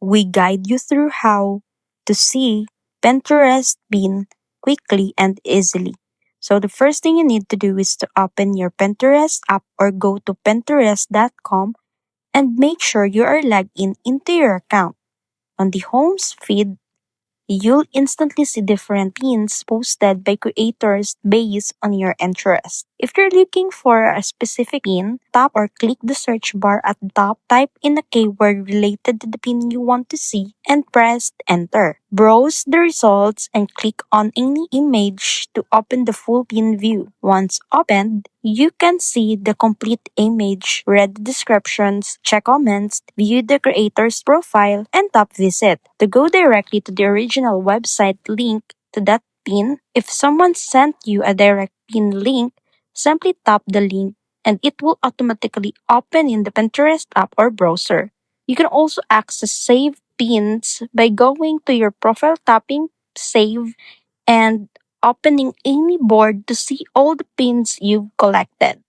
We guide you through how to see Pinterest pin quickly and easily. So the first thing you need to do is to open your Pinterest app or go to pinterest.com and make sure you are logged in into your account. On the home feed, you'll instantly see different pins posted by creators based on your interest. If you're looking for a specific pin, tap or click the search bar at the top, type in a keyword related to the pin you want to see, and press enter. Browse the results and click on any image to open the full pin view. Once opened, you can see the complete image, read the descriptions, check comments, view the creator's profile, and tap visit to go directly to the original website link to that pin. If someone sent you a direct pin link, simply tap the link and it will automatically open in the Pinterest app or browser. You can also access saved pins by going to your profile, tapping save, and opening any board to see all the pins you've collected.